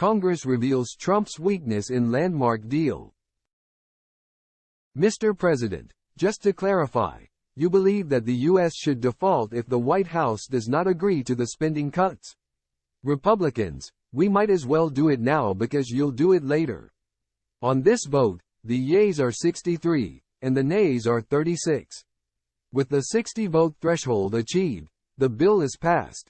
Congress reveals Trump's weakness in landmark deal. Mr. President, just to clarify, you believe that the U.S. should default if the White House does not agree to the spending cuts? Republicans, we might as well do it now because you'll do it later. On this vote, the yeas are 63, and the nays are 36. With the 60-vote threshold achieved, the bill is passed.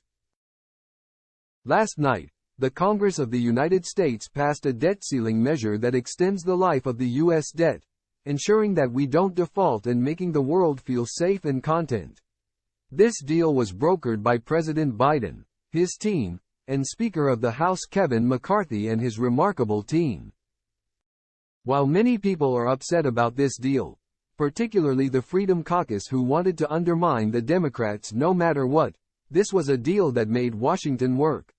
Last night, the Congress of the United States passed a debt ceiling measure that extends the life of the U.S. debt, ensuring that we don't default and making the world feel safe and content. This deal was brokered by President Biden, his team, and Speaker of the House Kevin McCarthy and his remarkable team. While many people are upset about this deal, particularly the Freedom Caucus who wanted to undermine the Democrats no matter what, this was a deal that made Washington work.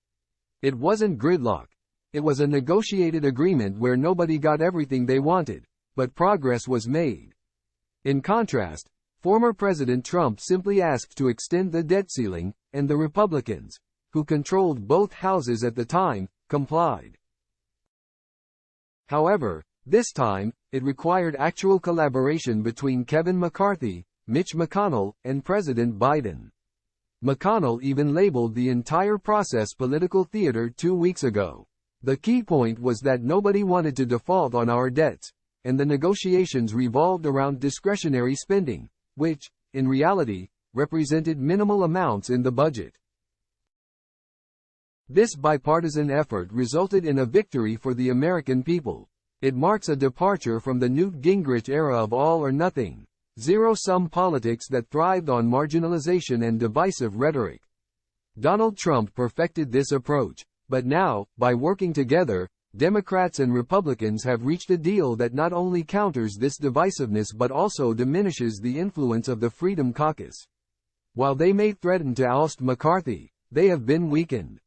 It wasn't gridlock. It was a negotiated agreement where nobody got everything they wanted, but progress was made. In contrast, former President Trump simply asked to extend the debt ceiling, and the Republicans, who controlled both houses at the time, complied. However, this time, it required actual collaboration between Kevin McCarthy, Mitch McConnell, and President Biden. McConnell even labeled the entire process political theater 2 weeks ago. The key point was that nobody wanted to default on our debts, and the negotiations revolved around discretionary spending, which, in reality, represented minimal amounts in the budget. This bipartisan effort resulted in a victory for the American people. It marks a departure from the Newt Gingrich era of all or nothing, zero-sum politics that thrived on marginalization and divisive rhetoric. Donald Trump perfected this approach, but now, by working together, Democrats and Republicans have reached a deal that not only counters this divisiveness but also diminishes the influence of the Freedom Caucus. While they may threaten to oust McCarthy, they have been weakened.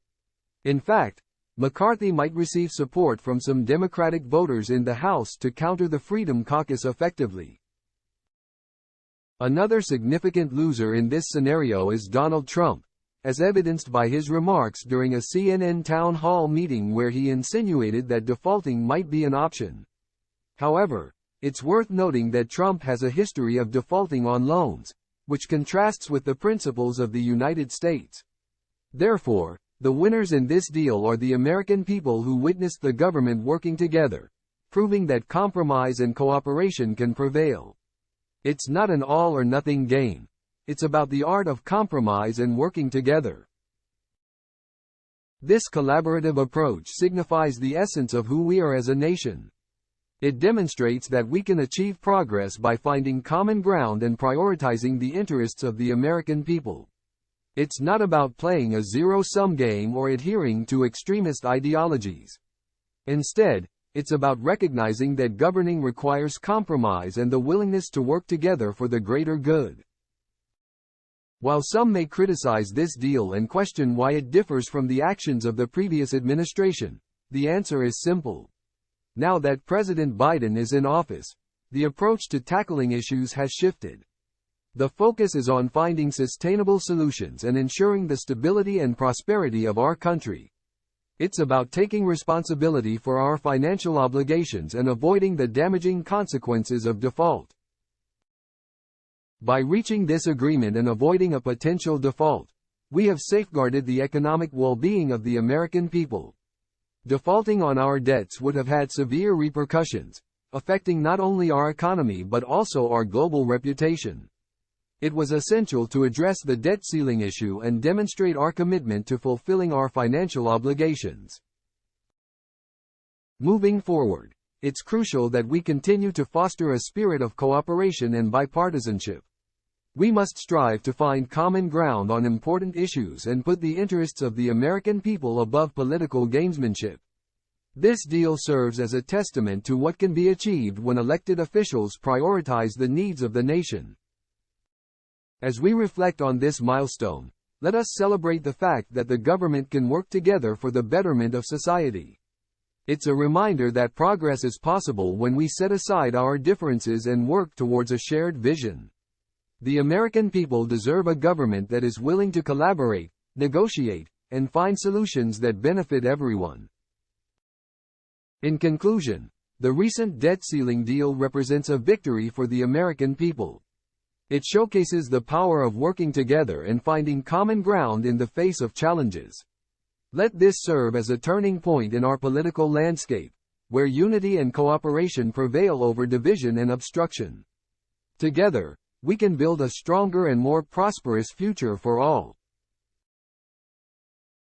In fact, McCarthy might receive support from some Democratic voters in the House to counter the Freedom Caucus effectively. Another significant loser in this scenario is Donald Trump, as evidenced by his remarks during a CNN town hall meeting where he insinuated that defaulting might be an option. However, it's worth noting that Trump has a history of defaulting on loans, which contrasts with the principles of the United States. Therefore, the winners in this deal are the American people who witnessed the government working together, proving that compromise and cooperation can prevail. It's not an all-or-nothing game. It's about the art of compromise and working together. This collaborative approach signifies the essence of who we are as a nation. It demonstrates that we can achieve progress by finding common ground and prioritizing the interests of the American people. It's not about playing a zero-sum game or adhering to extremist ideologies. Instead, it's about recognizing that governing requires compromise and the willingness to work together for the greater good. While some may criticize this deal and question why it differs from the actions of the previous administration, the answer is simple. Now that President Biden is in office, the approach to tackling issues has shifted. The focus is on finding sustainable solutions and ensuring the stability and prosperity of our country. It's about taking responsibility for our financial obligations and avoiding the damaging consequences of default. By reaching this agreement and avoiding a potential default, we have safeguarded the economic well-being of the American people. Defaulting on our debts would have had severe repercussions, affecting not only our economy but also our global reputation. It was essential to address the debt ceiling issue and demonstrate our commitment to fulfilling our financial obligations. Moving forward, it's crucial that we continue to foster a spirit of cooperation and bipartisanship. We must strive to find common ground on important issues and put the interests of the American people above political gamesmanship. This deal serves as a testament to what can be achieved when elected officials prioritize the needs of the nation. As we reflect on this milestone, let us celebrate the fact that the government can work together for the betterment of society. It's a reminder that progress is possible when we set aside our differences and work towards a shared vision. The American people deserve a government that is willing to collaborate, negotiate, and find solutions that benefit everyone. In conclusion, the recent debt ceiling deal represents a victory for the American people. It showcases the power of working together and finding common ground in the face of challenges. Let this serve as a turning point in our political landscape, where unity and cooperation prevail over division and obstruction. Together, we can build a stronger and more prosperous future for all.